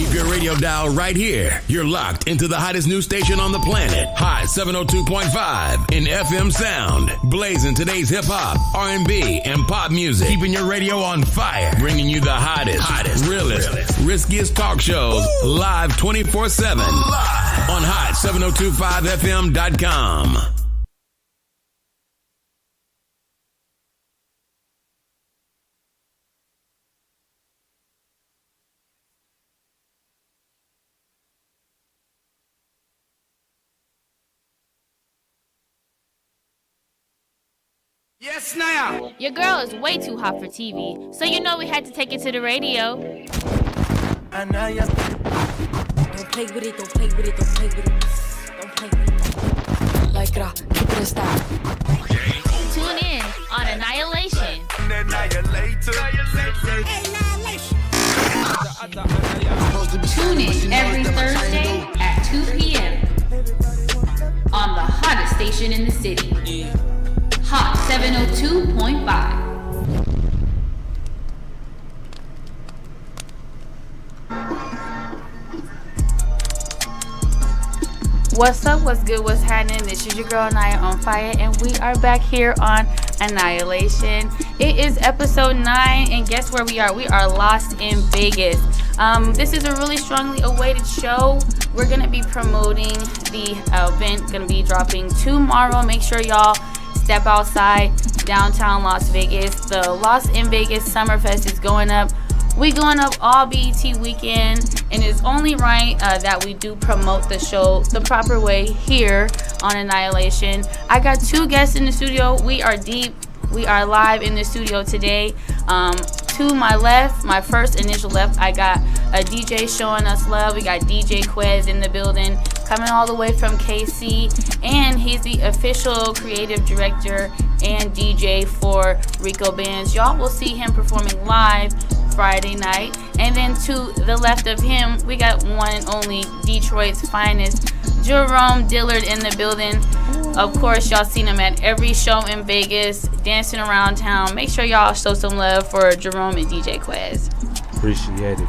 Keep your radio dial right here. You're locked into the hottest news station on the planet. Hot 702.5 in FM sound. Blazing today's hip-hop, R&B, and pop music. Keeping your radio on fire. Bringing you the hottest, realest, riskiest talk shows live 24/7 on hot7025fm.com. Yes, now. Your girl is way too hot for TV, so you know we had to take it to the radio. Don't play with it, don't play with it, don't play with it. Don't play with it. Like it, keep it in style. Tune in on Aniealation. Tune in every Thursday at 2 p.m. on the hottest station in the city. Hot 702.5. What's up? What's good? What's happening? This is your girl Nia on fire, and we are back here on Aniealation. It is episode 9, and guess where we are? We are lost in Vegas. This is a really strongly awaited show. We're gonna be promoting the event. Gonna be dropping tomorrow. Make sure y'all step outside downtown Las Vegas. The Lost in Vegas Summerfest is going up. We going up all BET weekend, and it's only right that we do promote the show the proper way here on Aniealation. I got 2 guests in the studio. We are deep. We are live in the studio today. To my left, my first initial left, I got a DJ showing us love. We got DJ Quez in the building, coming all the way from KC, and he's the official creative director and DJ for Rico Bands. Y'all will see him performing live Friday night. And then to the left of him, we got one and only Detroit's finest, Jerome Dillard, in the building. Of course, y'all seen him at every show in Vegas, dancing around town. Make sure y'all show some love for Jerome and DJ Quez. Appreciate it.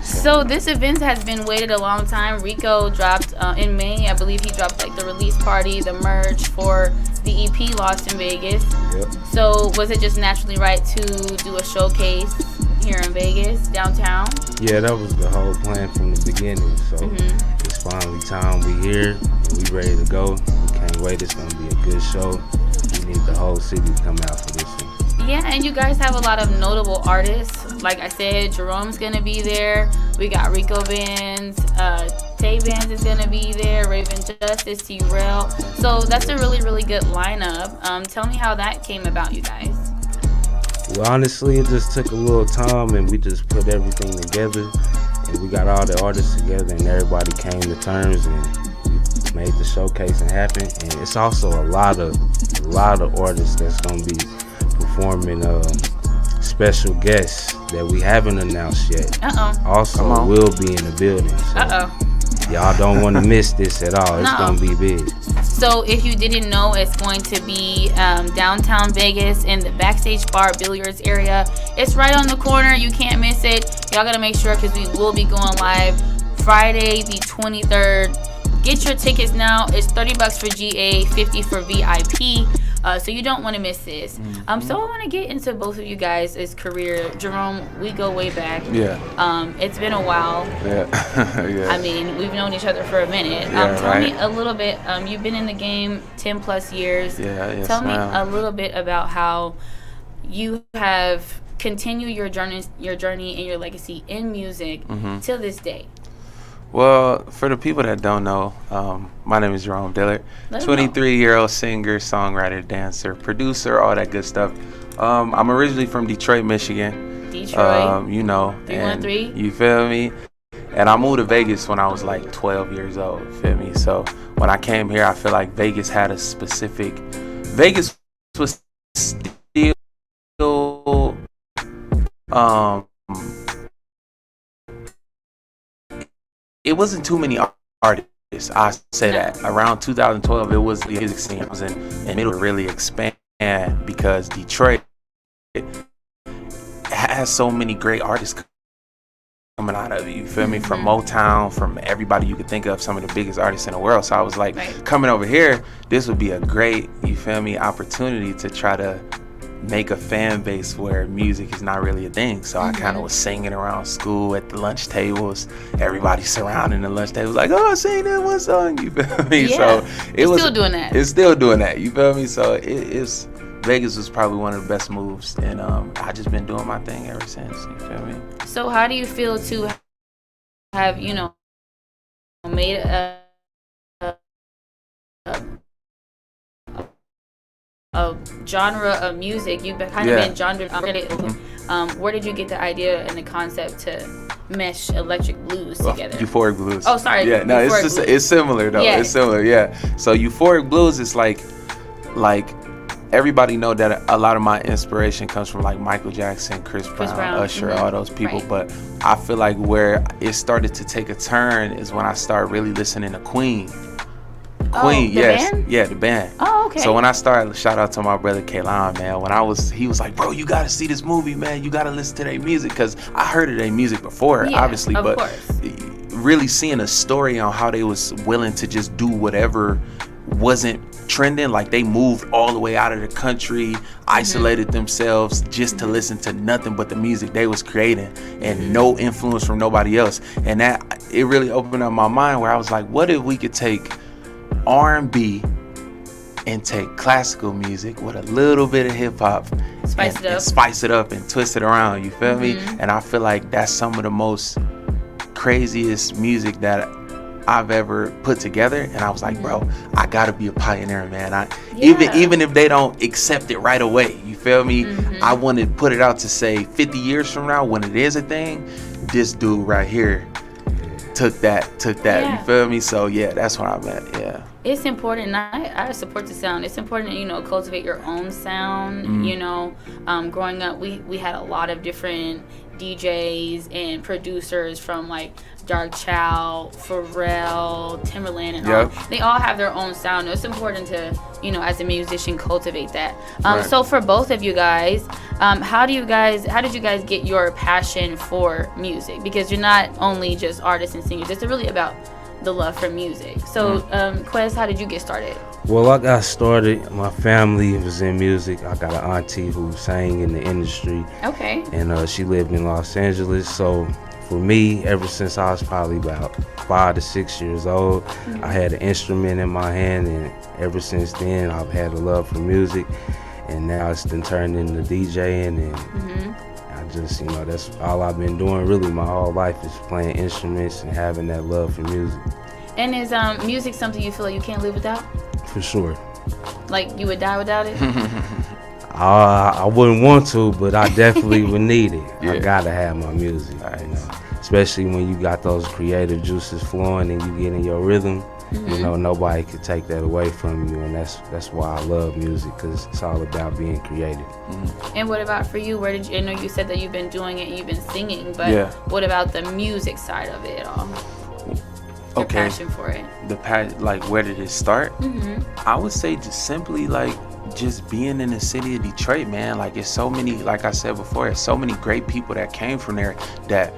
So this event has been waited a long time. Rico dropped in May, I believe he dropped like the release party, the merch for the EP Lost in Vegas. Yep. So was it just naturally right to do a showcase here in Vegas, downtown? Yeah, that was the whole plan from the beginning. So it's finally time. We here and we ready to go. We can't wait. It's gonna be a good show. We need the whole city to come out for this one. Yeah, and you guys have a lot of notable artists. Like I said, Jerome's gonna be there. We got Rico Bands, Tay Bands is gonna be there, Raven Justice, T-Rail. So that's a really, really good lineup. Tell me how that came about, you guys. Well, honestly, it just took a little time, and we just put everything together, and we got all the artists together, and everybody came to terms, and we made the showcasing happen. And it's also a lot of artists that's gonna be performing special guests that we haven't announced yet. Also will be in the building. So y'all don't want to miss this at all. It's gonna be big. So if you didn't know, it's going to be downtown Vegas in the backstage bar billiards area. It's right on the corner. You can't miss it. Y'all gotta make sure, because we will be going live Friday the 23rd. Get your tickets now. It's $30 for GA, $50 for VIP. So you don't want to miss this. So I want to get into both of you guys' career. Jerome, we go way back. Yeah. It's been a while. Yeah. I mean, we've known each other for a minute. Tell me a little bit. You've been in the game 10 plus years. Yeah. Tell me a little bit about how you have continued your journey and your legacy in music till this day. Well, for the people that don't know, my name is Jerome Dillard, 23-year-old singer, songwriter, dancer, producer, all that good stuff. I'm originally from Detroit, Michigan. Detroit. You know. 313. You feel me? And I moved to Vegas when I was like 12 years old, feel me? So when I came here, I feel like Vegas had a specific... Vegas was still... it wasn't too many artists. I say that around 2012, it was the music scene was in the middle to really expand, because Detroit has so many great artists coming out of it, you feel me? From Motown, from everybody you could think of, some of the biggest artists in the world. So I was like, coming over here, this would be a great, you feel me, opportunity to try to make a fan base where music is not really a thing. So I kind of was singing around school at the lunch tables, everybody surrounding the lunch tables like, oh, sing that one song, you feel me? Yeah. So it's still doing that. It's still doing that, you feel me? So it's Vegas was probably one of the best moves, and I just been doing my thing ever since, you feel me? So how do you feel to have, you know, made a genre of music? You've been kind of been genre. Where did you get the idea and the concept to mesh electric blues together? Euphoric blues. Oh, sorry. Yeah, no, it's just it's similar though. Yeah. It's similar, yeah. So euphoric blues is like everybody know that a lot of my inspiration comes from like Michael Jackson, Chris Brown, Usher, all those people. But I feel like where it started to take a turn is when I started really listening to Queen. Band? Yeah, the band. Oh, okay. So when I started, shout out to my brother Kalan, man. He was like, bro, you gotta see this movie, man. You gotta listen to their music, because I heard of their music before, obviously, but really seeing a story on how they was willing to just do whatever wasn't trending. Like they moved all the way out of the country, isolated themselves just to listen to nothing but the music they was creating and no influence from nobody else. And that, it really opened up my mind where I was like, what if we could take R&B and take classical music with a little bit of hip hop, spice it up and twist it around, you feel me? And I feel like that's some of the most craziest music that I've ever put together. And I was like, bro, I gotta be a pioneer, man. Even if they don't accept it right away, you feel me? I want to put it out to say 50 years from now, when it is a thing, this dude right here took that, you feel me? So yeah, that's what I'm at. It's important. I support the sound. It's important to, you know, cultivate your own sound. You know, growing up, we had a lot of different DJs and producers, from like Dark Child, Pharrell, Timberland, and all. They all have their own sound. It's important to, you know, as a musician, cultivate that. So for both of you guys, how did you guys get your passion for music? Because you're not only just artists and singers. It's really about the love for music. So Quez, how did you get started? Well, I got started, my family was in music. I got an auntie who sang in the industry. Okay. And she lived in Los Angeles. So for me, ever since I was probably about 5 to 6 years old, I had an instrument in my hand, and ever since then I've had a love for music. And now it's been turned into DJing, and I just, you know, that's all I've been doing really my whole life, is playing instruments and having that love for music. And is music something you feel like you can't live without? For sure. Like you would die without it? I wouldn't want to, but I definitely would need it. I gotta have my music, you know. Especially when you got those creative juices flowing and you get in your rhythm. You know, nobody could take that away from you, and that's why I love music, because it's all about being creative. And what about for you? Where did you? I know you said that you've been doing it and you've been singing, but what about the music side of it all? Your passion for it. Like, where did it start? I would say just simply like just being in the city of Detroit, man. Like, it's so many, like I said before, there's so many great people that came from there that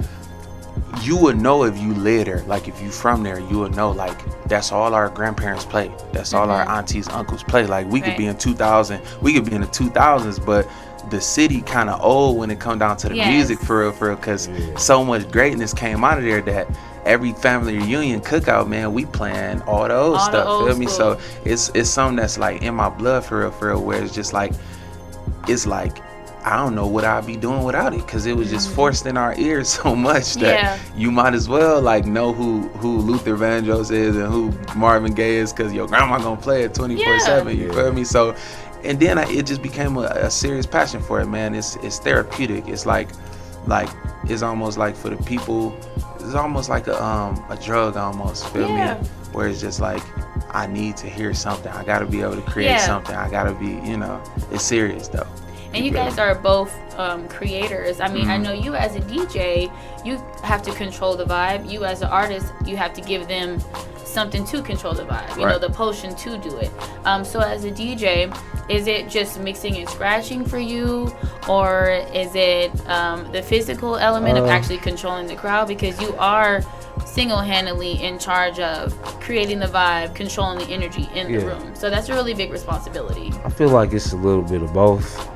you would know if you live there. Like, if you from there, you would know, like, that's all our grandparents played. That's all our aunties, uncles play. Like, we could be in 2000, we could be in the 2000s, but the city kind of old when it come down to the music, for real, because so much greatness came out of there that every family reunion cookout, man, we playing all the old stuff, feel me? So it's something that's like in my blood, for real, where it's just like, it's like, I don't know what I'd be doing without it, because it was just forced in our ears so much that you might as well like know who Luther Vandross is and who Marvin Gaye is, because your grandma gonna play it 24/7, you feel me? So, and then it just became a serious passion for it, man. It's therapeutic. It's like it's almost like for the people, it's almost like a drug almost, feel me? Where it's just like, I need to hear something. I gotta be able to create something. I gotta be, you know, it's serious though. And you guys are both creators. I mean, I know you as a DJ, you have to control the vibe. You as an artist, you have to give them something to control the vibe, you know, the potion to do it. So as a DJ, is it just mixing and scratching for you, or is it the physical element of actually controlling the crowd? Because you are single-handedly in charge of creating the vibe, controlling the energy in the room. So that's a really big responsibility. I feel like it's a little bit of both.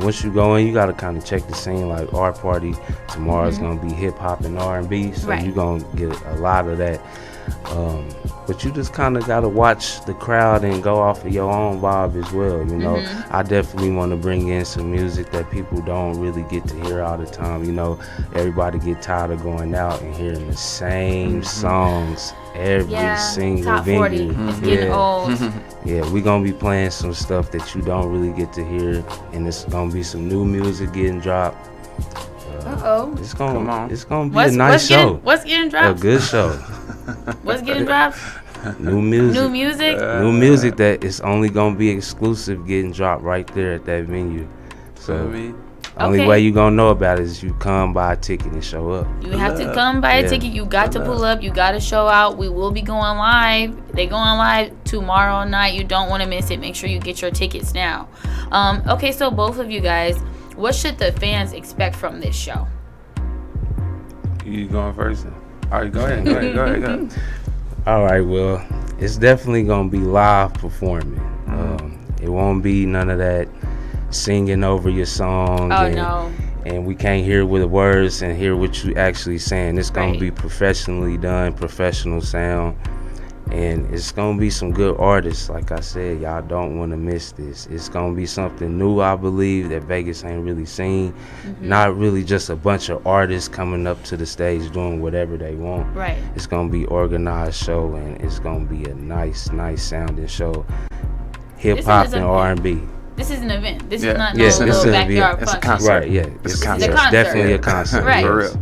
Once you go in, you got to kind of check the scene. Like our party tomorrow is going to be hip hop and R&B, so you're going to get a lot of that. But you just kind of got to watch the crowd and go off of your own vibe as well. You know, I definitely want to bring in some music that people don't really get to hear all the time. You know, everybody get tired of going out and hearing the same songs every single top venue. 40. It's getting old. Yeah, we're going to be playing some stuff that you don't really get to hear, and it's going to be some new music getting dropped. It's gonna be a nice show. What's getting dropped? A good show. What's getting dropped? New music. New music? New music that is only gonna be exclusive, getting dropped right there at that venue. So only way you gonna know about it is you come buy a ticket and show up. You have to come buy a ticket. You got to pull up. You got to show out. We will be going live. They going live tomorrow night. You don't want to miss it. Make sure you get your tickets now. Okay, so both of you guys, what should the fans expect from this show? You going first? All right, go ahead. All right, well, it's definitely gonna be live performing. It won't be none of that singing over your song. And we can't hear with the words and hear what you actually saying. It's gonna be professionally done, professional sound. And it's gonna be some good artists. Like I said, y'all don't want to miss this. It's gonna be something new, I believe, that Vegas ain't really seen. Not really just a bunch of artists coming up to the stage doing whatever they want. It's gonna be organized show, and it's gonna be a nice sounding show. Hip hop and R&B. This is an event. This is not no little backyard It's a function. concert. Right? Yeah, It's a concert. It's definitely a concert. Right. For real.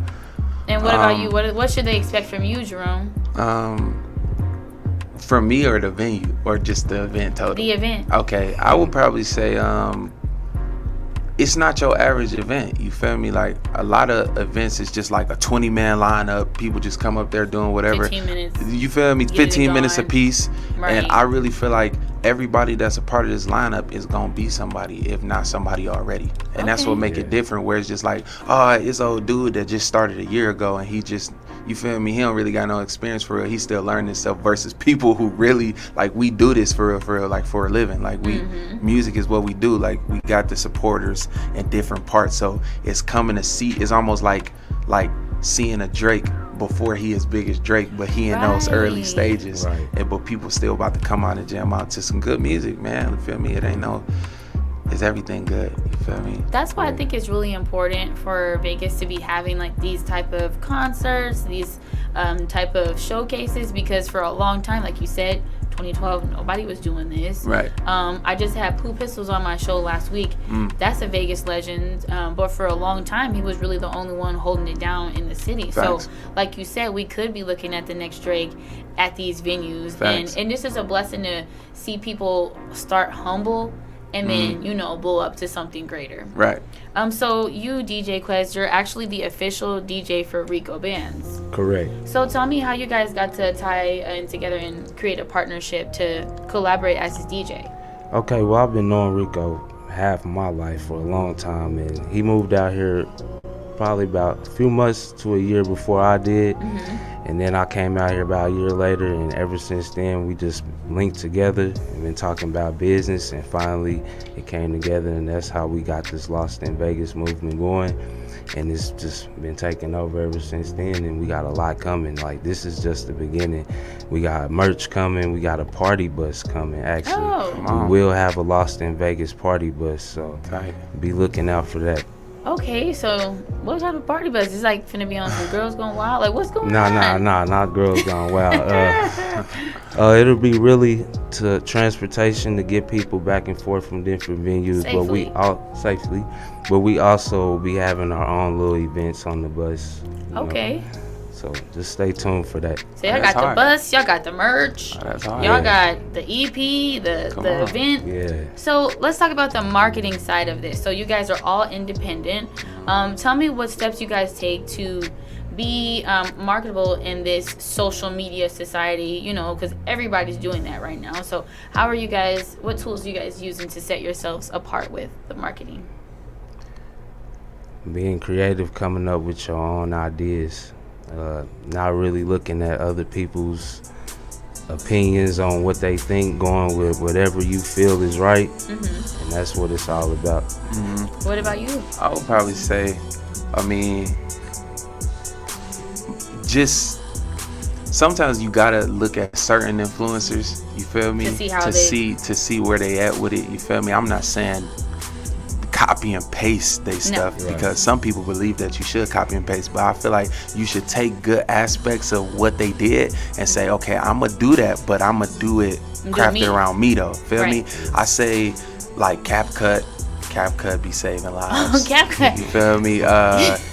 And what about you? What should they expect from you, Jerome? From me or the venue, or just the event total? The event. Okay, I would probably say it's not your average event. You feel me? Like a lot of events, it's just like a 20-man lineup. People just come up there doing whatever. 15 minutes. You feel me? 15 minutes a piece. Right. And I really feel like everybody that's a part of this lineup is gonna be somebody, if not somebody already. And that's what make it different. Where it's just like, oh, it's old dude that just started a year ago, and he just, you feel me? He don't really got no experience for real. He's still learning himself. Versus people who really, like, we do this for real, like for a living. Like music is what we do. Like we got the supporters in different parts. So it's coming to see. It's almost like seeing a Drake before he is big as Drake, but he in those early stages. But people still about to come out and jam out to some good music, man. You feel me? It ain't no. Is everything good? You feel me? That's why I think it's really important for Vegas to be having like these type of concerts, these type of showcases, because for a long time, like you said, 2012, nobody was doing this. Right. I just had Pooh Pistols on my show last week. That's a Vegas legend, but for a long time, he was really the only one holding it down in the city. Facts. So, like you said, we could be looking at the next Drake at these venues, Facts. and this is a blessing to see people start humble and then blow up to something greater. Right. So you, DJ Quest, you're actually the official DJ for Rico Bands. Correct. So tell me how you guys got to tie in together and create a partnership to collaborate as his DJ. Okay, well, I've been knowing Rico half of my life for a long time, and he moved out here probably about a few months to a year before I did. And then I came out here about a year later, and ever since then we just linked together and been talking about business, and finally it came together, and that's how we got this Lost in Vegas movement going. And it's just been taking over ever since then, and we got a lot coming. Like, this is just the beginning. We got merch coming, we got a party bus coming, actually. We will have a Lost in Vegas party bus, so be looking out for that. Okay, so what type of party bus? Is like finna be on some Girls Gone Wild? Like, what's going on? Nah, not Girls Gone Wild. It'll be really to transportation to get people back and forth from different venues, safely. But we also be having our own little events on the bus. Okay. So just stay tuned for that. So y'all got the bus, y'all got the merch, y'all got the EP, the event. Yeah. So let's talk about the marketing side of this. So you guys are all independent. Tell me what steps you guys take to be marketable in this social media society, you know, because everybody's doing that right now. So how are you guys, what tools are you guys using to set yourselves apart with the marketing? Being creative, coming up with your own ideas, not really looking at other people's opinions on what they think, going with whatever you feel is right, and that's what it's all about. What about you? I would probably say, I mean, just sometimes you gotta look at certain influencers, you feel me, To see how to see where they at with it, you feel me. I'm not saying copy and paste they stuff, because some people believe that you should copy and paste, but I feel like you should take good aspects of what they did and say, okay, I'm gonna do that, but I'm gonna do it crafted around me though, feel me. I say like CapCut be saving lives. CapCut. You feel me?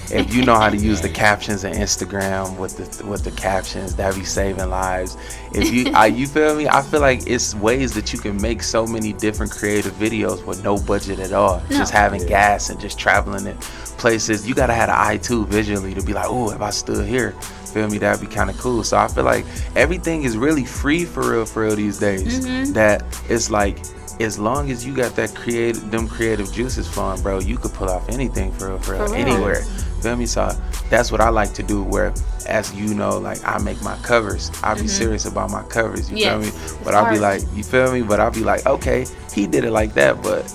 If you know how to use the captions in Instagram with the captions, that be saving lives. If you you feel me? I feel like it's ways that you can make so many different creative videos with no budget at all. Just having gas and just traveling in places. You gotta have an eye too visually to be like, oh, if I stood here, feel me, that'd be kind of cool. So I feel like everything is really free for real these days. That it's like, as long as you got that creative juices flowing, bro, you could pull off anything for real, anywhere. Feel me? So that's what I like to do, where, as you know, like, I make my covers. I be serious about my covers, you feel me? But I'll be like, you feel me? But I'll be like, okay, he did it like that, but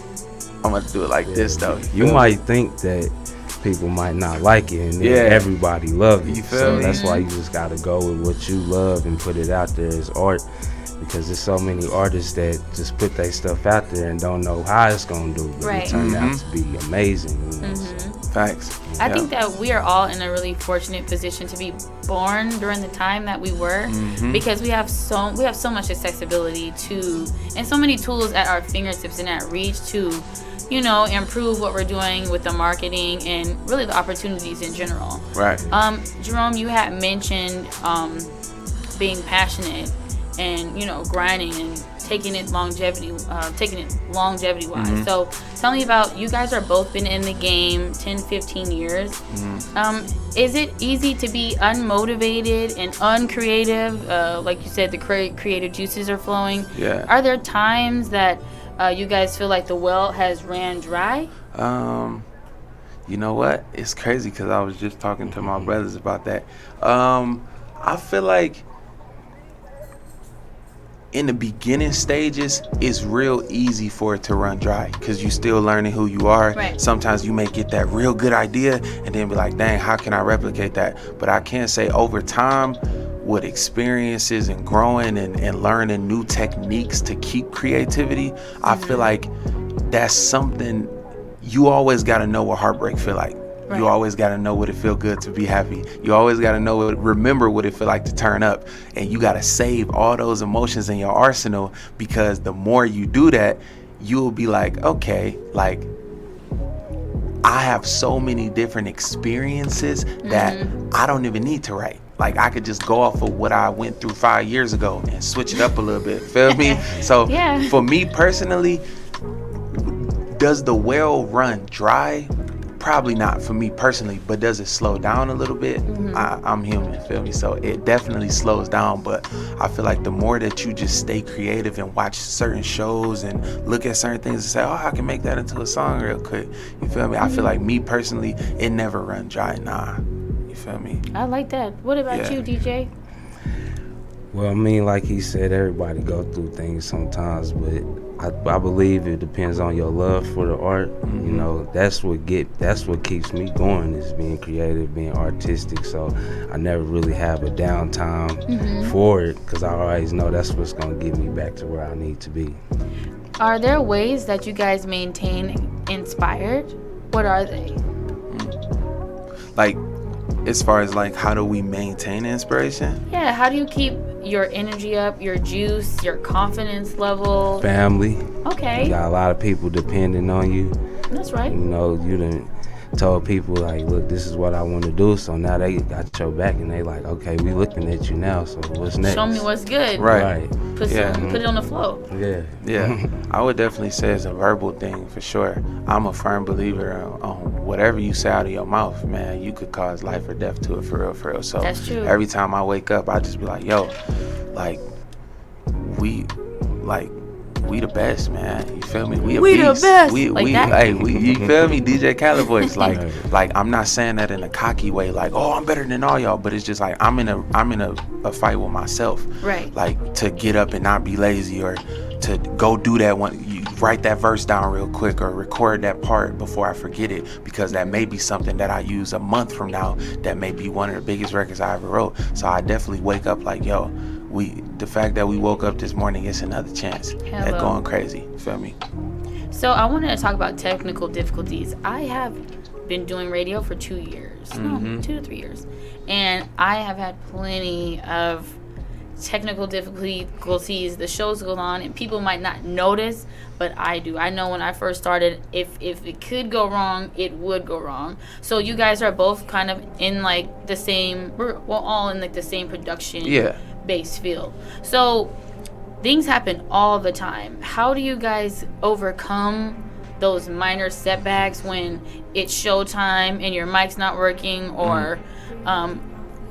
I'm gonna do it like this though. You might think that people might not like it, and then everybody love it. You feel so me? That's why you just gotta go with what you love and put it out there as art. Because there's so many artists that just put their stuff out there and don't know how it's gonna do, but it turned out to be amazing. You know, so. Facts. I think that we are all in a really fortunate position to be born during the time that we were, because we have so much accessibility to, and so many tools at our fingertips and at reach to, you know, improve what we're doing with the marketing and really the opportunities in general. Right. Jerome, you had mentioned being passionate and, you know, grinding and taking it longevity wise. So tell me about, you guys are both been in the game 10-15 years. Is it easy to be unmotivated and uncreative? Like you said, the creative juices are flowing. Are there times that you guys feel like the well has ran dry? You know what, it's crazy, because I was just talking to my brothers about that. I feel like in the beginning stages, it's real easy for it to run dry, because you're still learning who you are. Sometimes you may get that real good idea and then be like, dang, how can I replicate that? But I can say over time, with experiences and growing and learning new techniques to keep creativity, I feel like that's something you always got to know what heartbreak feel like. You always got to know what it feel good to be happy. You always got to remember what it feel like to turn up. And you got to save all those emotions in your arsenal, because the more you do that, you'll be like, okay, like, I have so many different experiences that I don't even need to write. Like, I could just go off of what I went through 5 years ago and switch it up a little bit. Feel me? So for me personally, does the well run dry? Probably not for me personally, but does it slow down a little bit? I'm human, feel me? So it definitely slows down, but I feel like the more that you just stay creative and watch certain shows and look at certain things and say, oh, I can make that into a song real quick, you feel me? I feel like me personally, it never run dry, nah, you feel me? I like that. What about you, DJ? Well, I mean, like he said, everybody go through things sometimes, but I believe it depends on your love for the art. You know, that's what keeps me going, is being creative, being artistic. So I never really have a downtime for it, because I always know that's what's gonna get me back to where I need to be. Are there ways that you guys maintain inspired? What are they? Like, as far as like, how do we maintain inspiration? Yeah, how do you keep your energy up, your juice, your confidence level? Family. Okay. You got a lot of people depending on you. That's right. You know, you done told people like, look, this is what I want to do. So now they got your back and they like, okay, we looking at you now. So what's next? Show me what's good. Right. Put it on the flow. Yeah. I would definitely say it's a verbal thing for sure. I'm a firm believer on whatever you say out of your mouth, man, you could cause life or death to it, for real. So that's true. Every time I wake up, I just be like, yo, like we the best, man. You feel me? We the best. We you feel me? DJ Khaled voice. Like I'm not saying that in a cocky way, like, oh, I'm better than all y'all, but it's just like I'm in a fight with myself. Right. Like to get up and not be lazy, or to go do that one. You write that verse down real quick, or record that part before I forget it, because that may be something that I use a month from now. That may be one of the biggest records I ever wrote. So I definitely wake up like, yo, the fact that we woke up this morning is another chance at going crazy. Feel me? So I wanted to talk about technical difficulties. I have been doing radio for 2 years, 2 to 3 years, and I have had plenty of technical difficulties. The shows go on, and people might not notice, but I do. I know when I first started, if it could go wrong, it would go wrong. So you guys are both kind of in like the same. We're all in like the same production. Yeah. Based field. So things happen all the time. How do you guys overcome those minor setbacks when it's showtime and your mic's not working, or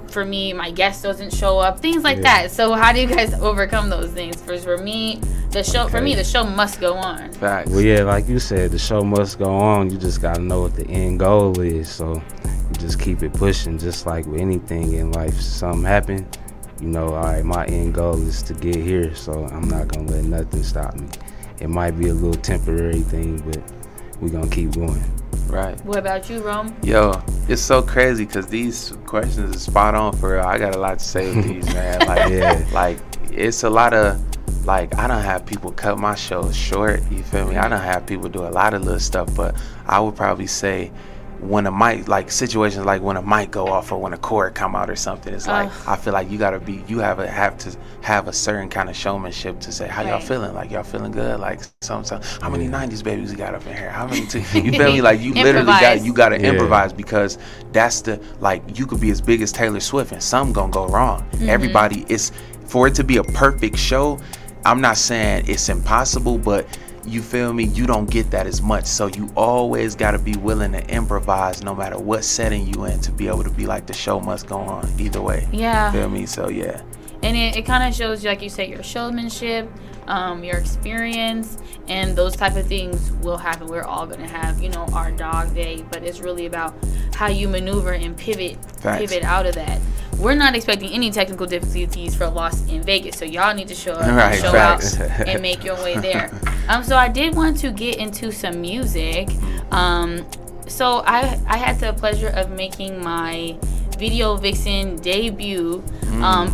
for me, my guest doesn't show up, things like that. So how do you guys overcome those things? For me, the show must go on. Facts. Well, yeah, like you said, the show must go on. You just gotta know what the end goal is. So you just keep it pushing, just like with anything in life. Something happen, you know, all right, my end goal is to get here, so I'm not gonna let nothing stop me. It might be a little temporary thing, but we're gonna keep going. Right. What about you, Rome? Yo, it's so crazy because these questions are spot on for real. I got a lot to say with these, man. Like, like it's a lot of, like, I don't have people cut my shows short, you feel me? I don't have people do a lot of little stuff, but I would probably say when a mic, like situations like when a mic go off or when a chord come out or something, it's like I feel like you have to have a certain kind of showmanship to say how y'all feeling, like y'all feeling good, like some how many 90s babies we got up in here, how many you feel me, like you literally gotta improvise, because that's the, like, you could be as big as Taylor Swift and some gonna go wrong. Everybody, is for it to be a perfect show. I'm not saying it's impossible, but you feel me, you don't get that as much, so you always got to be willing to improvise no matter what setting you in, to be able to be like, the show must go on either way. Feel me? So yeah, and it kind of shows you, like you said, your showmanship, your experience, and those type of things will happen. We're all gonna have, you know, our dog day, but it's really about how you maneuver and pivot out of that. We're not expecting any technical difficulties for Lost in Vegas, so y'all need to show up, show out, and make your way there. So I did want to get into some music. So I had the pleasure of making my Video Vixen debut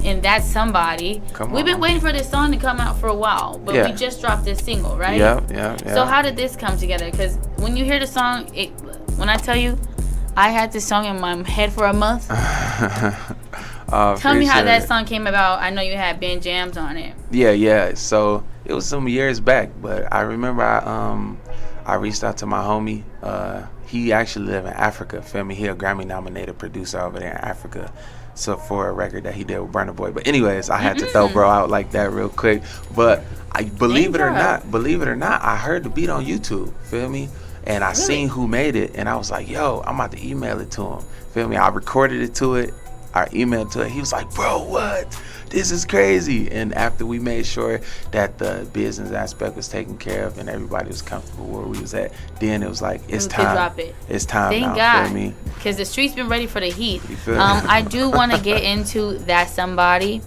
in That's Somebody. We've been waiting for this song to come out for a while, but we just dropped this single, right? Yeah. So how did this come together? Because when you hear the song, when I tell you, I had this song in my head for a month. Tell me how that song came about. I know you had Ben Jams on it. Yeah. So it was some years back, but I remember I reached out to my homie. He actually live in Africa. Feel me? He a Grammy nominated producer over there in Africa. So for a record that he did with Burna Boy. But anyways, I had to throw bro out like that real quick. But believe it or not, I heard the beat on YouTube. Feel me? And I seen who made it, and I was like, yo, I'm about to email it to him. Feel me? I recorded it to it. I emailed to it. He was like, bro, what? This is crazy. And after we made sure that the business aspect was taken care of and everybody was comfortable where we was at, then it was like, it's time. Drop it. It's time. Thank now, God. Feel me? Because the streets been ready for the heat. You feel me? I do want to get into That Somebody.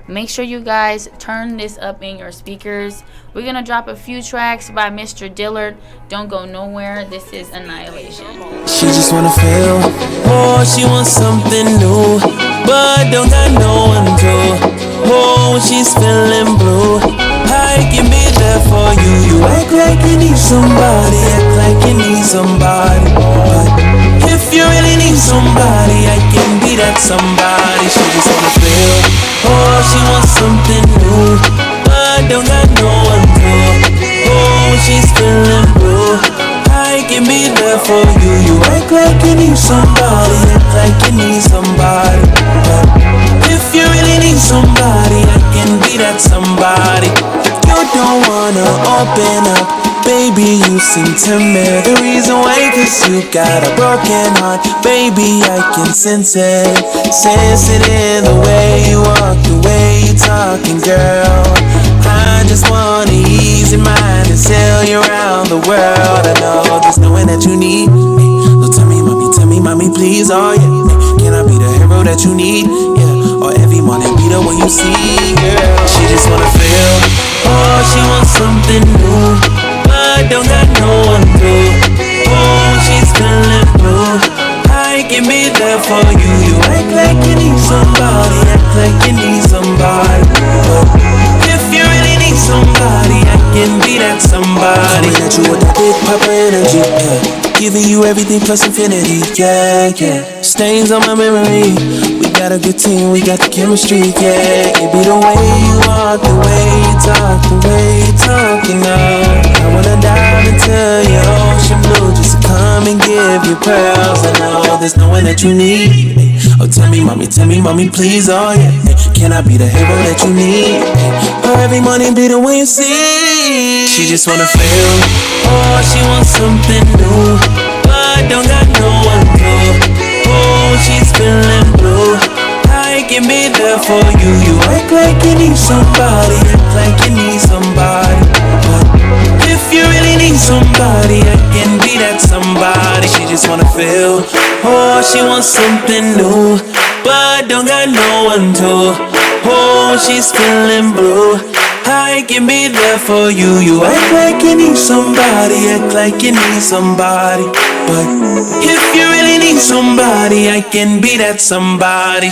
Make sure you guys turn this up in your speakers. We're going to drop a few tracks by Mr. Dillard. Don't go nowhere. This is Aniealation. She just wanna feel, oh, she wants something new, but don't got no one to. Oh, when she's feeling blue, I can be there for you. You act like you need somebody, act like you need somebody. But if you really need somebody, I can be that somebody. She just wanna feel, oh, she wants something new, but don't got no one to. Oh, when she's feeling blue, I can be there there for you. You act like you need somebody, act like you need somebody. But if you really need somebody, I can be that somebody. If you don't wanna open up, baby, you seem timid. The reason why, cause you got a broken heart. Baby, I can sense it. Sense it in the way you walk, the way you talking, girl. I just want an easy mind and sail you around the world. I know there's no one that you need. So tell me, mommy, please, oh yeah. Can I be the hero that you need? Yeah, or every morning be the one you see, girl. She just wanna feel, oh, she wants something new, but don't got no one to. Oh, she's feeling blue. I can be there for you. You act like you need somebody, act like you need somebody. If you really need somebody, I can be that somebody. Coming at you with that big papa energy, yeah. Giving you everything plus infinity, yeah, yeah. Stains on my memory. We got a good team, we got the chemistry, yeah. It be the way you walk, the way you talk, the way you talking now. I wanna dive into your ocean blue just to come and give you pearls. I know there's no one that you need. Oh, tell me, mommy, please, oh yeah. Can I be the hero that you need? Or every morning be the one you see. She just wanna feel, oh, she wants something new, but don't got no one to. Oh, she's feeling blue. I can be there for you. You act like you need somebody, act like you need somebody. But if you really need somebody, I can be that somebody. She just wanna feel, oh, she wants something new, but don't got no one to. Oh, she's feeling blue. I can be there for you. You act like you need somebody, act like you need somebody. But if you really need somebody, I can be that somebody.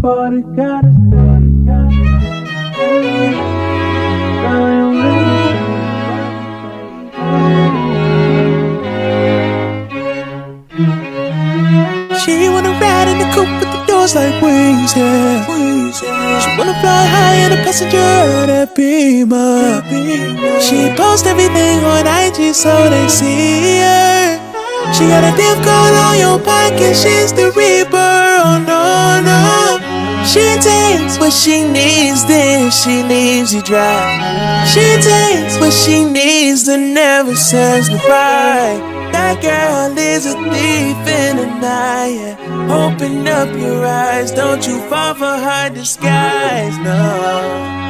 But it gotta She wanna ride in the coupe with the doors like wings, yeah. She wanna fly high in a passenger of that Beamer. She posts everything on IG so they see her. She got a div code on your pocket, she's the Reaper, oh no, no. She takes what she needs, then she leaves you dry. She takes what she needs and never says goodbye. That girl is a thief in the night, yeah. Open up your eyes, don't you fall for her disguise, no.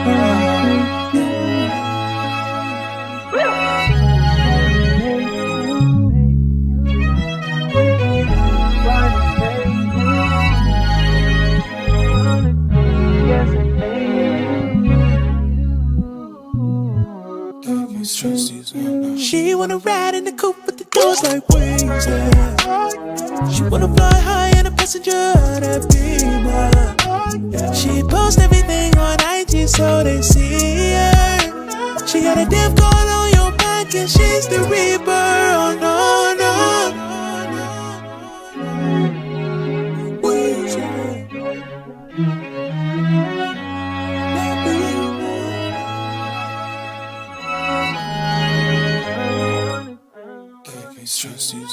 She wanna ride in the coupe with the doors like wings, yeah. She wanna fly high in a passenger of that Beamer. She posts everything on IG so they see her. She got a div code on your back and she's the Reaper, oh no, no. Wings, Trust you,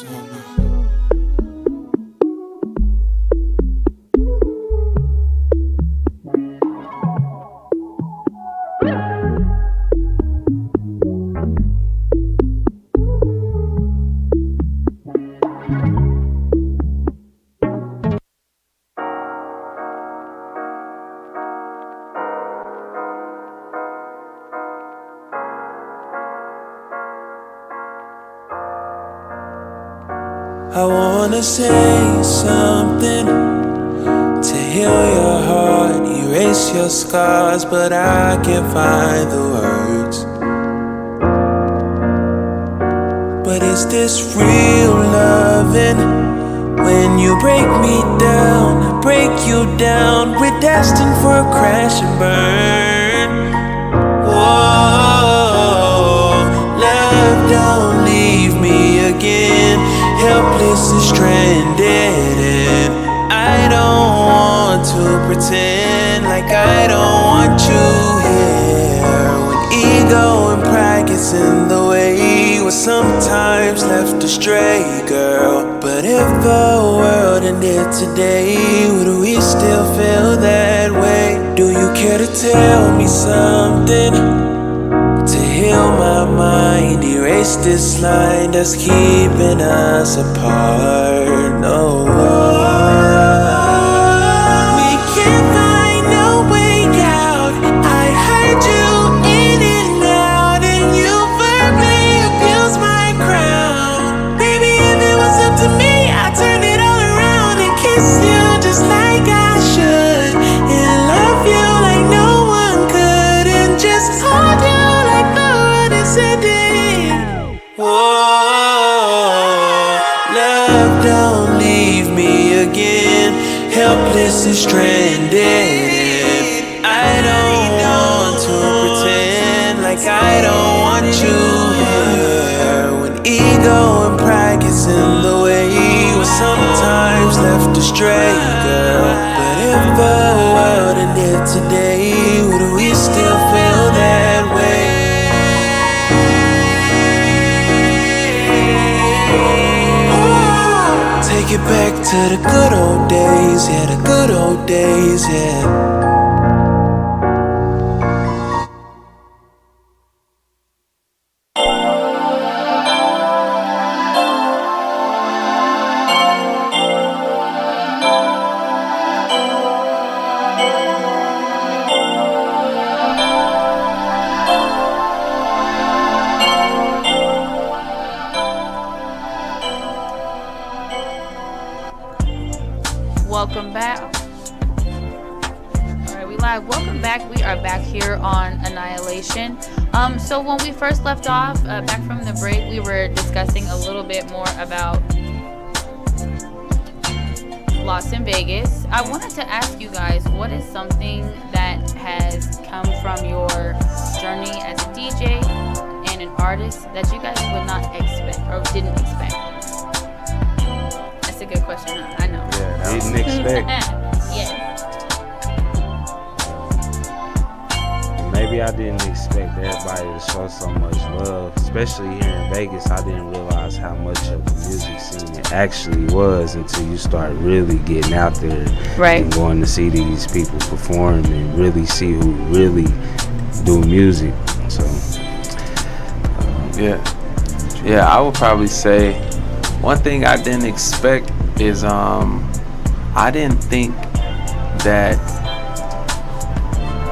I wanna say something to heal your heart, erase your scars, but I can't find the words. But is this real loving? When you break me down, I break you down. We're destined for a crash and burn. Whoa, love don't leave me helpless and stranded, and I don't want to pretend like I don't want you here. When ego and pride gets in the way, we're sometimes left astray, girl. But if the world ended today, would we still feel that way? Do you care to tell me something to heal my mind, erase this line that's keeping us apart? No, we can't find no way out. I heard you in and out, and you verbally abused my crown. Baby, if it was up to me, I'd turn it all around and kiss you just like I should, and love you like no one could, and just hold you like the world is ending. Oh, love, don't leave me again, helpless and stranded. I don't want to pretend like I don't want you here. When ego and pride gets in the way, we're sometimes left astray, girl. But if the world ended today, would we still feel that way? Take it back to the good old days, yeah, the good old days, yeah. Welcome back. All right, we live. Welcome back. We are back here on Aniealation. So when we first left off, back from the break, we were discussing a little bit more about Lost in Vegas. I wanted to ask you guys, what is something that has come from your journey as a DJ and an artist that you guys would not expect or didn't expect? That's a good question, huh? I know. Yeah, didn't expect. Yeah. Maybe I didn't expect everybody to show so much love, especially here in Vegas. I didn't realize how much of the music scene it actually was until you start really getting out there, Right. and going to see these people perform and really see who really do music. So, Yeah, I would probably say one thing I didn't expect is I didn't think that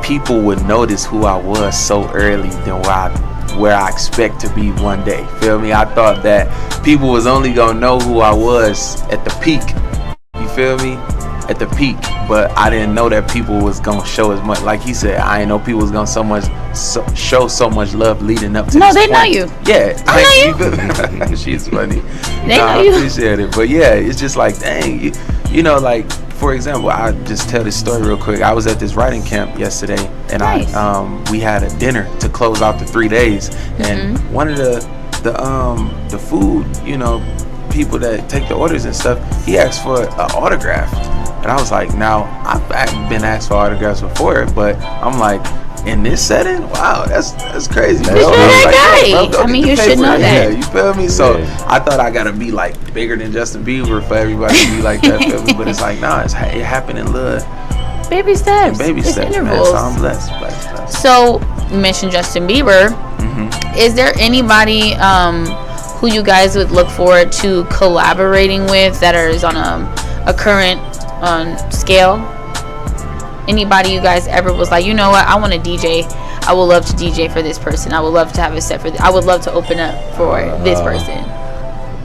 people would notice who I was so early than where I expect to be one day. Feel me? I thought that people was only gonna know who I was at the peak. You feel me? At the peak. But I didn't know that people was gonna show as much. Like he said, I didn't know people was gonna show so much love leading up to No, this they point. know you. Yeah, I know you. She's funny. They know I you. appreciate it. But yeah, it's just like, dang, you know, like for example, I just tell this story real quick. I was at this writing camp yesterday, and Nice. we had a dinner to close out the 3 days, and one of the food, you know, people that take the orders and stuff, he asked for an autograph. And I was like, now, I've been asked for autographs before, but I'm like, in this setting, wow, that's crazy. You're bro. that Like, guy. yeah, bro, go I get mean, the you should paper. know that. Yeah, you feel me? So Yeah. I thought I gotta be like bigger than Justin Bieber for everybody to be like that, feel me? But it's like, nah, it happened in little Baby steps. baby It's steps, man. intervals. So I'm blessed. So, you mentioned Justin Bieber. Is there anybody who you guys would look forward to collaborating with that is on a current scale? Anybody you guys ever was like, you know what, I want to DJ. I would love to DJ for this person. I would love to have a set for I would love to open up for this person.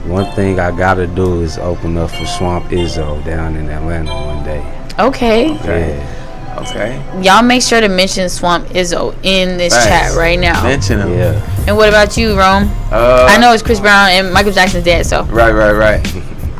one thing I gotta do is open up for Swamp Izzo down in Atlanta one day. Okay. Yeah. Okay. Y'all make sure to mention Swamp Izzo in this Thanks. chat right now. Mention him. Yeah. And what about you, Rome? I know it's Chris Brown and Michael Jackson's dead, so. Right.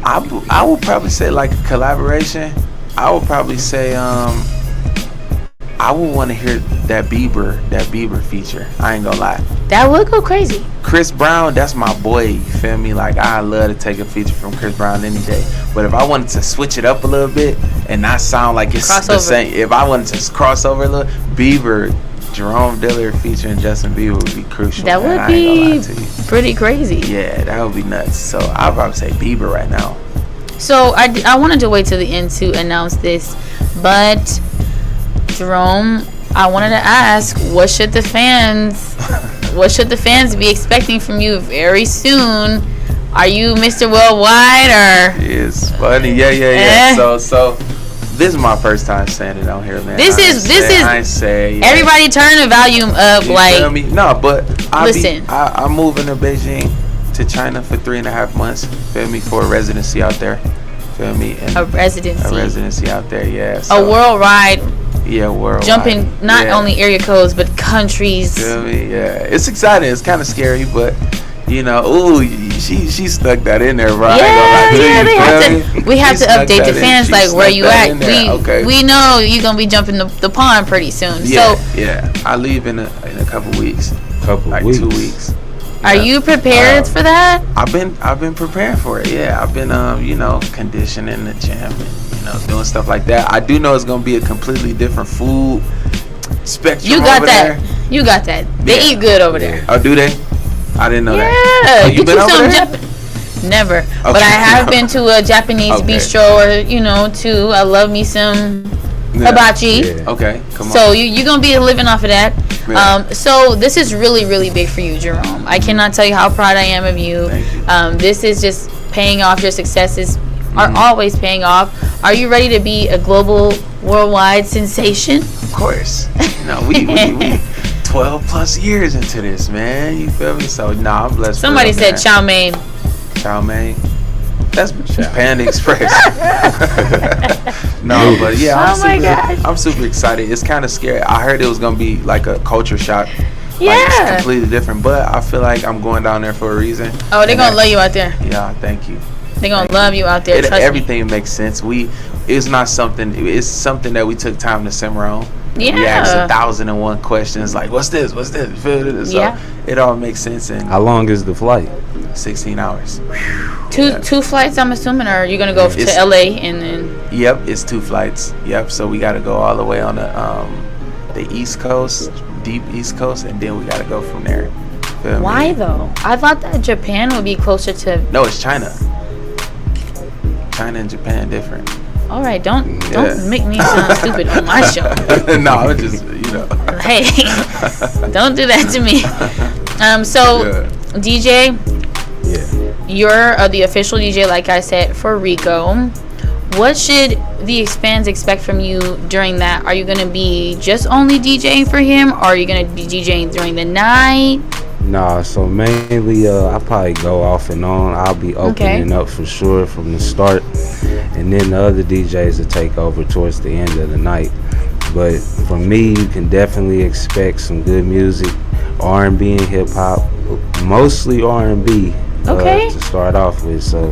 I would probably say like a collaboration. I would probably say I would want to hear that Bieber feature. I ain't gonna lie. That would go crazy. Chris Brown, that's my boy. You feel me? Like, I love to take a feature from Chris Brown any day. But if I wanted to switch it up a little bit and not sound like it's the same, if I wanted to cross over a little, Bieber, Jerome Diller featuring Justin Bieber would be crucial. That would be pretty crazy. Yeah, that would be nuts. So I'd probably say Bieber right now. So I wanted to wait till the end to announce this, but Jerome, I wanted to ask, what should the fans be expecting from you very soon? Are you Mr. Worldwide or? It's funny, yeah. So this is my first time saying it on here, man. This is. I ain't say. Yeah. Everybody turn the volume up, You like. feel me? No, but Listen. I'm moving to Beijing, to China for 3.5 months. Feel me? For a residency out there. Feel me? And A residency out there, yeah. A So, worldwide. Yeah, worldwide. Jumping not only area codes but countries. Feel me? Yeah, it's exciting. It's kind of scary, but you know, she stuck that in there, right? We have to update the fans, like, where you at. We know you're gonna be jumping the pond pretty soon. Yeah, I leave in a couple weeks. 2 weeks. Are you prepared for that? I've been preparing for it. Yeah, I've been conditioning the gym and doing stuff like that. I do know it's gonna be a completely different food spectrum. You got over that. there. You got that. They eat good over there. Oh, do they? I didn't know that. Yeah, you been over there? Never, Okay. but I have been to a Japanese bistro, or too. I love me some hibachi. Yeah. Okay, come on. So you're gonna be living off of that. Yeah. So this is really, really big for you, Jerome. I cannot tell you how proud I am of you. Thank you. This is just paying off. Your successes are always paying off. Are you ready to be a global, worldwide sensation? Of course. We 12 plus years into this, man. You feel me? So I'm blessed. Somebody said chow mein. Chow mein. That's Panda Express. No, but yeah, I'm super excited. It's kind of scary. I heard it was gonna be like a culture shock. Yeah. Like, it's completely different, but I feel like I'm going down there for a reason. Oh, they're gonna love you out there. Yeah, thank you. They're gonna love you out there. Trust everything makes sense. It's something that we took time to simmer on. Yeah. We asked 1,001 questions, like, what's this? So it all makes sense. And how long is the flight? 16 hours. Two flights, I'm assuming, or are you gonna go to LA and then? Yep, it's 2 flights. Yep, so we got to go all the way on the East Coast, deep East Coast, and then we got to go from there. Why though? I thought that Japan would be closer to. No, it's China. China and Japan different. All right, don't make me sound stupid on my show. No, I'm just Hey, don't do that to me. DJ. Yeah. You're the official DJ, like I said, for Rico. What should the fans expect from you during that? Are you going to be just only DJing for him, or are you going to be DJing during the night? Nah, so mainly I'll probably go off and on. I'll be opening up for sure from the start, and then the other DJs will take over towards the end of the night. But for me, you can definitely expect some good music, R&B and hip hop, mostly R&B. To start off with, so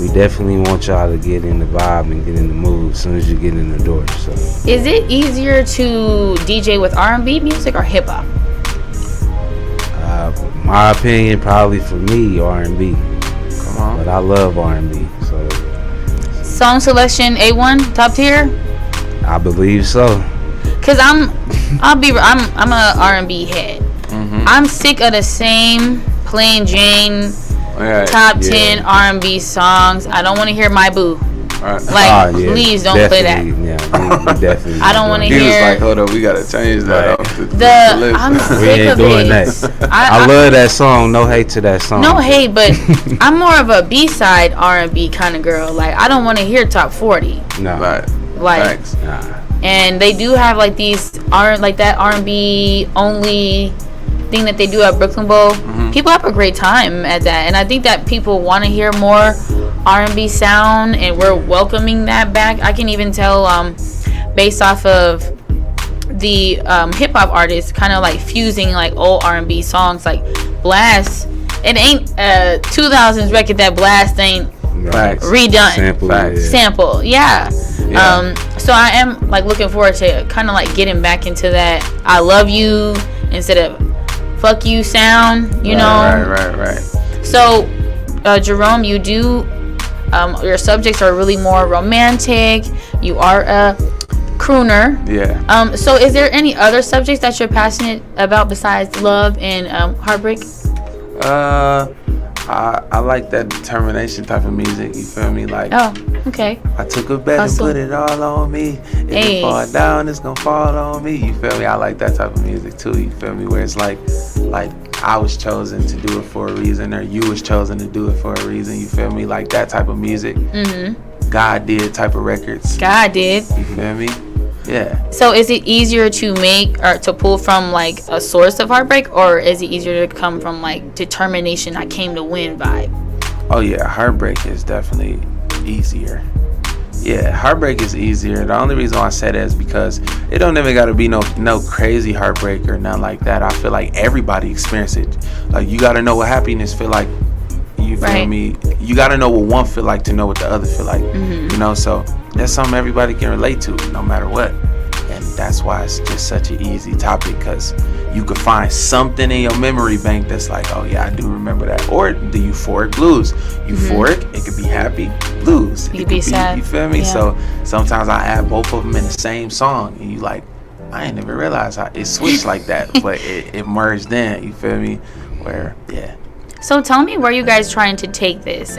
we definitely want y'all to get in the vibe and get in the mood as soon as you get in the door. So, is it easier to DJ with R&B music or hip hop? My opinion, probably for me, R&B. Come on. But I love R&B. So, song selection A1, top tier. I believe so. Cause I'm a R&B head. Mm-hmm. I'm sick of the same plain Jane. Top 10 R&B songs. I don't want to hear My Boo. Please don't play that. Yeah, we definitely. I don't want to hear. He was like, hold up, we gotta change that. I'm sick of doing this. That. I love that song. No hate to that song. No hate, but I'm more of a B-side R&B kind of girl. Like, I don't want to hear top 40. No. Like, and they do have like that R&B only thing that they do at Brooklyn Bowl. Mm-hmm. People have a great time at that, and I think that people want to hear more R&B sound, and we're welcoming that back. I can even tell based off of the hip-hop artists kind of like fusing like old R&B songs, like Blast. It ain't 2000s record that Blast ain't Facts. redone. Sample. Yeah. So I am like looking forward to kind of like getting back into that I love you instead of fuck you sound, you know. Right. So Jerome, you do your subjects are really more romantic. You are a crooner. Yeah. So is there any other subjects that you're passionate about besides love and heartbreak? I like that determination type of music. You feel me? Like, oh, okay. I took a bet and put it all on me. If it fall down, it's gonna fall on me. You feel me? I like that type of music too. You feel me? Where it's like I was chosen to do it for a reason, or you was chosen to do it for a reason. You feel me? Like that type of music. God did type of records. God did. You feel me? Yeah. So is it easier to make or to pull from like a source of heartbreak, or is it easier to come from like determination, I came to win vibe? Oh yeah, heartbreak is definitely easier. Yeah, heartbreak is easier. The only reason why I say that is because it don't even gotta be no crazy heartbreak or nothing like that. I feel like everybody experience it. Like you gotta know what happiness feel like. You feel me? You gotta know what one feel like to know what the other feel like. You know, so that's something everybody can relate to, no matter what. And that's why it's just such an easy topic, because you could find something in your memory bank that's like, oh yeah, I do remember that. Or the euphoric blues. Euphoric, it could be happy. Blues, it could be sad. You feel me? Yeah. So sometimes I add both of them in the same song, and you like, I ain't never realized how it switched like that, but it merged in. You feel me? Where, yeah. So tell me where you guys trying to take this.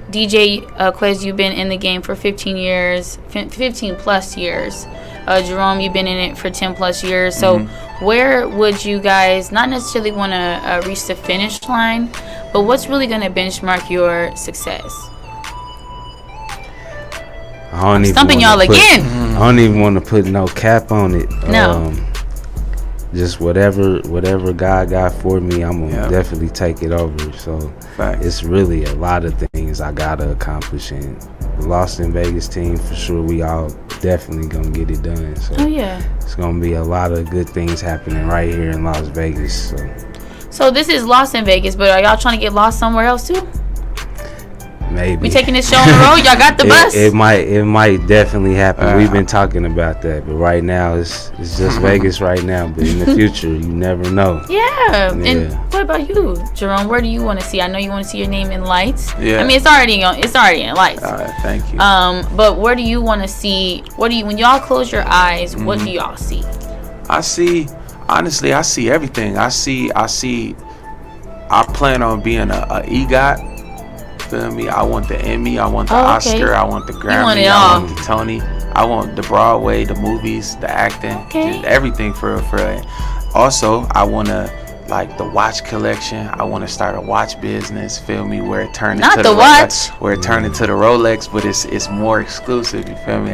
DJ Quez, you've been in the game for 15 years, 15 plus years. Jerome, you've been in it for 10 plus years. So where would you guys not necessarily want to reach the finish line, but what's really going to benchmark your success? I'm stumping y'all again. I don't even want to put no cap on it. No. Just whatever God got for me, I'm gonna definitely take it over. So it's really a lot of things I gotta accomplish, and the Lost in Vegas team, for sure, we all definitely gonna get it done. So it's gonna be a lot of good things happening right here in Las Vegas. So this is Lost in Vegas, but are y'all trying to get lost somewhere else too? Maybe. We taking this show on the road? Y'all got the bus? It might definitely happen. We've been talking about that, but right now it's just Vegas right now. But in the future, you never know. Yeah. And what about you, Jerome? Where do you want to see? I know you want to see your name in lights. Yeah. I mean, it's already in lights. Thank you. But where do you want to see? When y'all close your eyes, what do y'all see? I see everything. I plan on being a EGOT. Feel me? I want the Emmy, I want the Oscar, I want the Grammy, I want the Tony, I want the Broadway, the movies, the acting, just everything for it. Also, I want to like the watch collection. I want to start a watch business. Feel me? Where it turned into the Rolex, where it turned into the Rolex, but it's more exclusive. You feel me?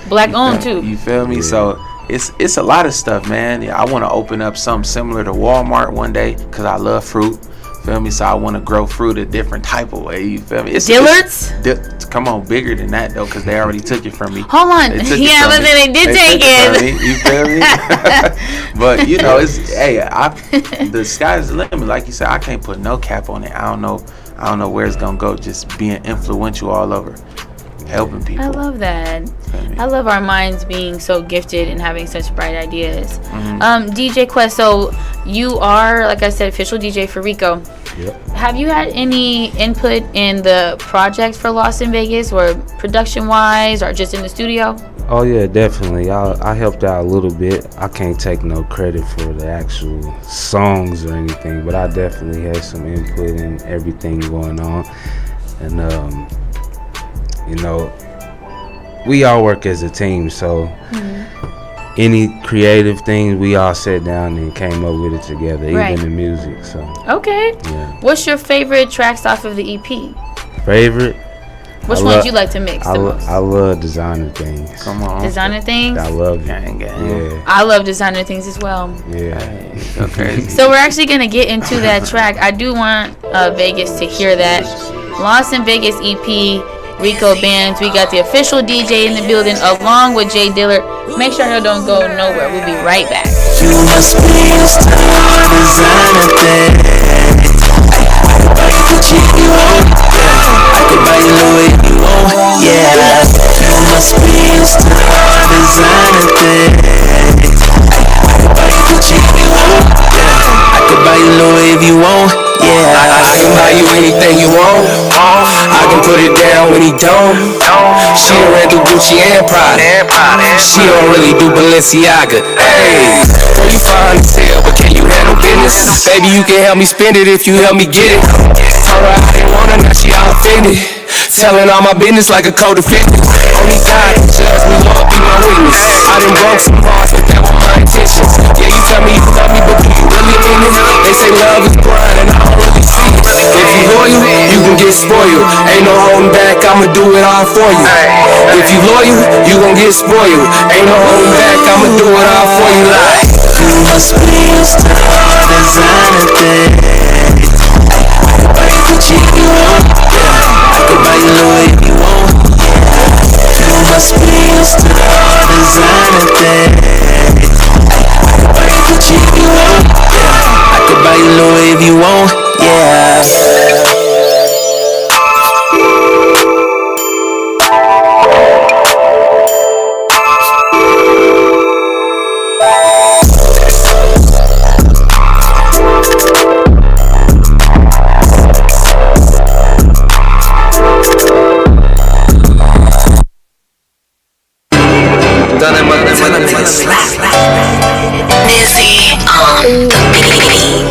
Black owned too. You feel me? Yeah. So it's a lot of stuff, man. Yeah, I want to open up something similar to Walmart one day because I love fruit. Feel me? So I want to grow fruit a different type of way. You feel me? Dillard's? Come on, bigger than that though, because they already took it from me. Hold on. They did take it. You feel me? But you know, the sky's the limit. Like you said, I can't put no cap on it. I don't know where it's gonna go. Just being influential all over, helping people. I love that. I love our minds being so gifted and having such bright ideas. DJ Quest, so you are, like I said, official DJ for Rico. Yep. Have you had any input in the project for Lost in Vegas, or production wise, or just in the studio? Oh yeah, definitely. I helped out a little bit. I can't take no credit for the actual songs or anything, but I definitely had some input in everything going on. And you know, we all work as a team, so any creative things, we all sat down and came up with it together, even the music. So What's your favorite tracks off of the EP? Favorite? Which ones you like to mix the most? I love Designer Things. Come on. Designer Things? I love it. Yeah. I love Designer Things as well. Yeah. So crazy. So we're actually going to get into that track. I do want Vegas to hear that. Lost in Vegas EP, Rico Bands. We got the official DJ in the building along with Jay Dillard. Make sure you don't go nowhere. We'll be right back. You must be used to Designer Things. I could buy you Louis if you want, yeah. You must be used to all designer things. I could buy you Gucci if you want, yeah. I could buy you Louis if you want, yeah. I can buy you anything you want. I can put it down when he don't. She done ran through Gucci and Prada. She don't really do Balenciaga. Hey, girl, you fine as hell, but can you handle business? Baby, you can help me spend it if you help me get it. Told her I didn't want her, now she all offended. Telling all my business like a co-defendant. Only God can judge me, Lord be my witness. I done broke some hearts, but that were my intentions. Yeah, you tell me you love me, but do you really mean it? They say love is blind and I don't really see it. If you loyal, you can get spoiled. Ain't no holding back, I'ma do it all for you. If you loyal, you gon' get spoiled. Ain't no holding back, I'ma do it all for you. Like, you must be used to all designer things. I could buy you Gucci if you want, yeah. I could buy you Louis if you want, yeah. You must be used to all designer things. I could buy you Gucci if you want, yeah. I could buy you Louis if you want, yeah. Dizzy on the beat.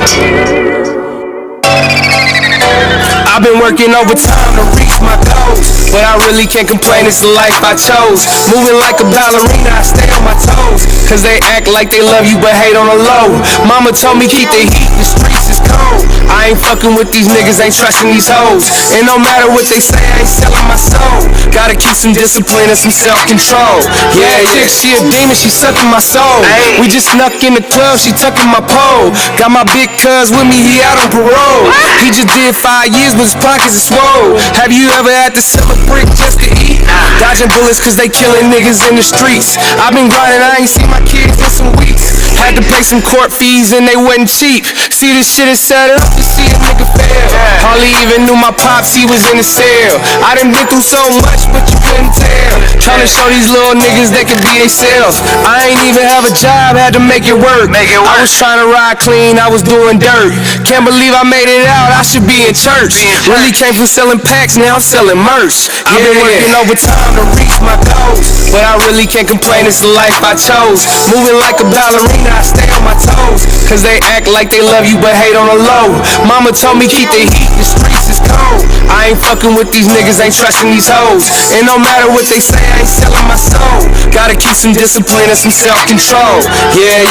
I've been working overtime to reach my goals, but I really can't complain, it's the life I chose. Moving like a ballerina, I stay on my toes, cause they act like they love you but hate on the low. Mama told me keep the heat, the streets is cold. I ain't fucking with these niggas, ain't trusting these hoes. And no matter what they say, I ain't selling my soul. Gotta keep some discipline and some self-control. Yeah, chick, she a demon, she sucking my soul. We just snuck in the club, she tucking my pole. Got my big cuz with me, he out on parole. He just did 5 years, but his pockets are swole. Have you ever had to sell a brick just to eat? Dodging bullets cause they killing niggas in the streets. I've been grinding, I ain't seen my kids in some weeks. Had to pay some court fees and they wasn't cheap. See, this shit is set up to see a nigga fail. Hardly even knew my pops, he was in the cell. I done been through so much, but you couldn't tell. Tryna show these little niggas they can be themselves. I ain't even have a job, had to make it work. I was tryna ride clean, I was doing dirt. Can't believe I made it out, I should be in church. Really came from selling packs, now I'm selling merch. I've been working overtime to reach my goals, but I really can't complain, it's the life I chose. Moving like a ballerina, I stay on my toes, cause they act like they love you but hate on the low. Mama told me keep the heat, the streets is cold. I ain't fucking with these niggas, ain't trusting these hoes. And no matter what they say, I ain't selling my soul. Gotta keep some discipline and some self-control. Yeah,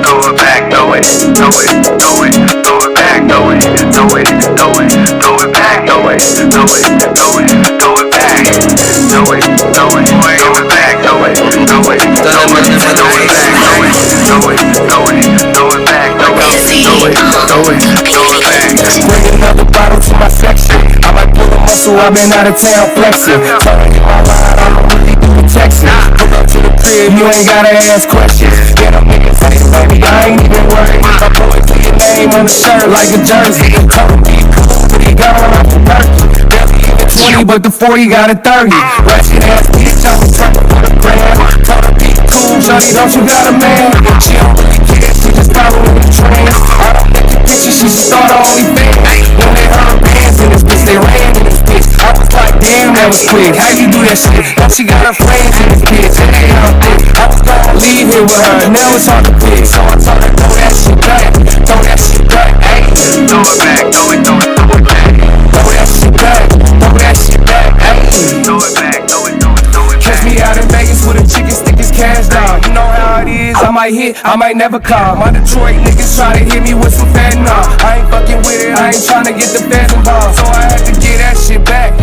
Throw it back, throw it, throw it, throw it, throw it back, throw it, throw it, throw it, throw it back, throw it, throw it, throw it, throw it back, throw it, throw it, throw it back, throw it, throw it, throw it, throw it back, throw it, throw it, throw it, throw it back, throw it, throw it, throw it, throw it back. Bring another bottle to my section. I might pull a muscle, I've been out of town flexing. Telling you my line, I don't really do the texting. Pull up to the crib, you ain't gotta ask questions. Get up in your face, baby, I ain't even worried. I pull it to your name on the shirt like a jersey. Tell him be cool, but he got one off the turkey. Barely even 20, but the 40 got a 30. Ratchet ass bitch, I was trying for the grand. Tell her be cool, Johnny, don't you got a man? She don't really care, she just following the trends. I don't think the picture, she should start her OnlyFans. When they heard bands in this bitch, they ran in this bitch. I was like, damn, that was quick. How you do that shit? Now she got her friends in this bitch, and they all thick. I was gonna leave here with her, now it's hard to pick. So I told her, throw that shit back, throw that shit back, ayy. Throw it back, throw it, throw it, throw it back. Throw that shit back, throw that shit back, ayy. Throw it back, throw it, throw it, throw it back. Catch me out in Vegas with a chicken stick his cash dog. You know how it is, I might hit, I might never call. My Detroit niggas try to hit me with some fentanyl. I ain't fucking with it, I ain't tryna get the feds involved. So I had to get that shit back,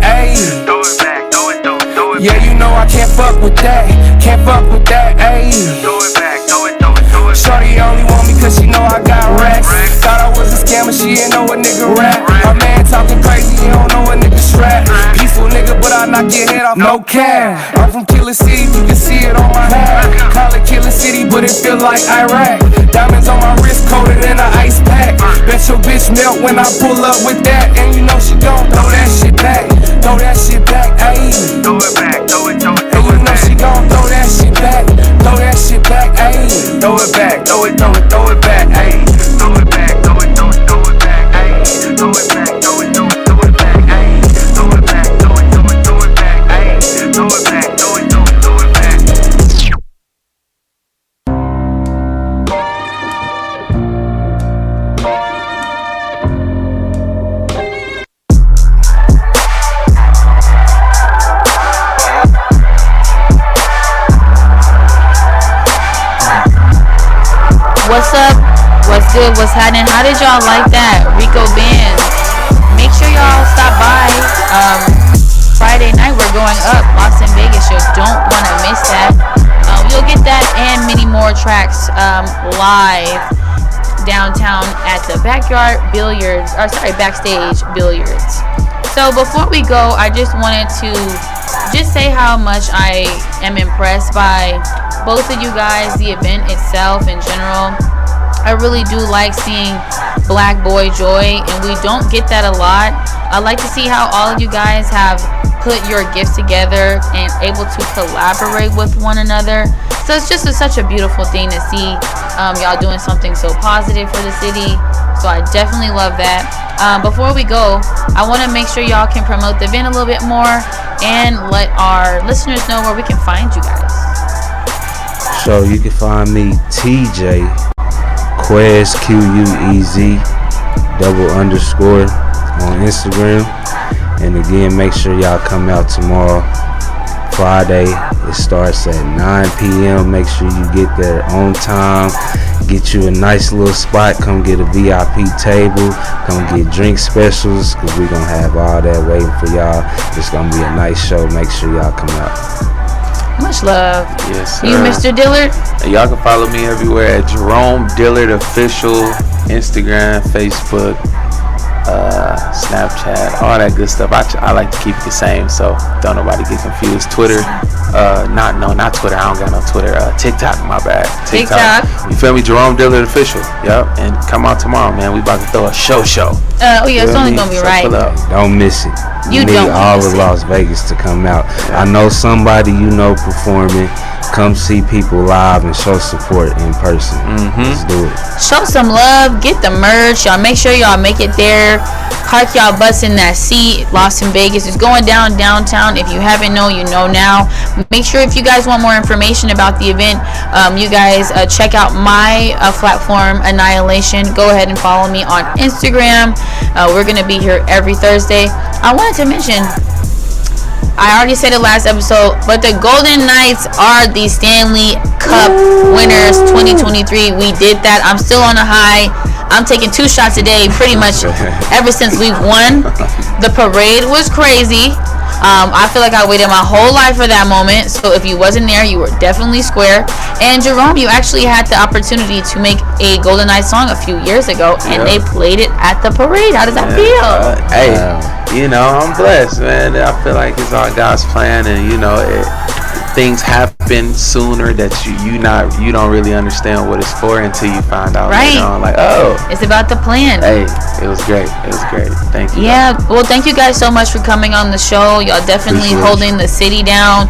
ayy. Throw it back, throw it, throw it, throw it. Yeah, you know I can't fuck with that, ayy. Throw it back, throw it, throw it, throw it. Shorty only want me cause she know I got racks. Thought I was a scammer, she ain't know a nigga rap. My man talking crazy, he don't know a nigga strap. Peaceful nigga, but I I get head off, no cap. I'm from Killer City, you can see it on my hat. Call it Killer City, but it feel like Iraq. Diamonds on my wrist, colder than an ice pack. Bet your bitch melt when I pull up with that. And you know she gon' throw that shit back. Throw that shit back, ayy. Throw it back, throw it And you know she gon' throw that shit back. Throw that shit back, ayy. Throw it back, throw it back, ayy. Throw it back, throw it back, ayy. Throw it back, throw it back, ayy. Throw it back, throw it back, ayy. Throw it back, throw it back. What's up? What's good? What's happening? How did y'all like that? Rico Bands. Make sure y'all stop by. Friday night we're going up. Las Vegas. You don't want to miss that. You'll get that and many more tracks live downtown at the backstage billiards. So before we go, I just wanted to say how much I am impressed by both of you guys, the event itself in general. I really do like seeing Black Boy Joy, and we don't get that a lot. I like to see how all of you guys have put your gifts together and able to collaborate with one another. So it's just such a beautiful thing to see y'all doing something so positive for the city. So I definitely love that. Before we go, I want to make sure y'all can promote the event a little bit more and let our listeners know where we can find you guys. So you can find me TJ Quez QUEZ __ on Instagram. And again, make sure y'all come out tomorrow, Friday. It starts at 9 p.m. Make sure you get there on time. Get you a nice little spot. Come get a VIP table. Come get drink specials, because we're going to have all that waiting for y'all. It's going to be a nice show. Make sure y'all come out. Much love. Yes, sir. You, Mr. Dillard? And y'all can follow me everywhere at Jerome Dillard Official, Instagram, Facebook, Snapchat, all that good stuff. I like to keep it the same, so don't nobody get confused. Twitter, not Twitter. I don't got no Twitter. TikTok, my bad. TikTok. You feel me? Jerome Dillard Official. Yep. And come out tomorrow, man. We about to throw a show. Oh yeah, it's only gonna be right. Don't miss it. You need all of Las Vegas to come out. Yeah. I know somebody you know performing. Come see people live and show support in person. Let's do it. Show some love. Get the merch. Y'all make sure y'all make it there. Park y'all butts in that seat. Las Vegas is going downtown. If you haven't known, you know now. Make sure if you guys want more information about the event, you guys check out my platform, Aniealation. Go ahead and follow me on Instagram. We're going to be here every Thursday. I wanted to mention, I already said it last episode, but the Golden Knights are the Stanley Cup winners 2023. We did that. I'm still on a high. I'm taking 2 shots a day pretty much ever since we've won. The parade was crazy. I feel like I waited my whole life for that moment. So if you wasn't there, you were definitely square. And Jerome, you actually had the opportunity to make a Golden Knights song a few years ago, and they played it at the parade. How does that feel? You know, I'm blessed, man. I feel like it's all God's plan, and you know, things happen sooner that you don't really understand what it's for until you find out. Right. Later on, like, oh, it's about the plan. Hey, it was great. Thank you. Yeah. Well, thank you guys so much for coming on the show. Y'all definitely holding the city down.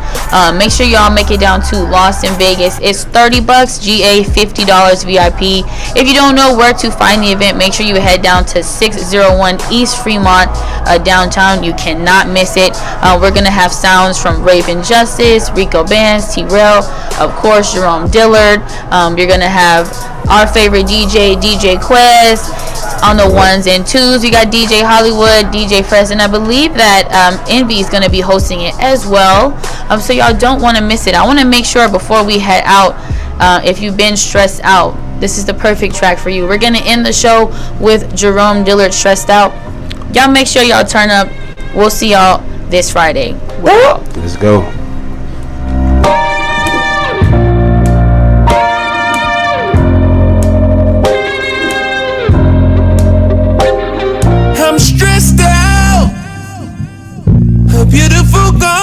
Make sure y'all make it down to Las Vegas. It's $30 GA, $50 VIP. If you don't know where to find the event, make sure you head down to 601 East Fremont downtown. You cannot miss it. We're gonna have sounds from Raven Justice, Rico Bands, T-Rail, of course Jerome Dillard. You're gonna have our favorite DJ Quez on the ones and twos. We got DJ Hollywood, DJ Fres, and I believe that Envy is gonna be hosting it as well. So y'all don't want to miss it. I want to make sure before we head out, if you've been stressed out, this is the perfect track for you. We're gonna end the show with Jerome Dillard, Stressed Out. Y'all make sure y'all turn up. We'll see y'all this Friday. Let's go.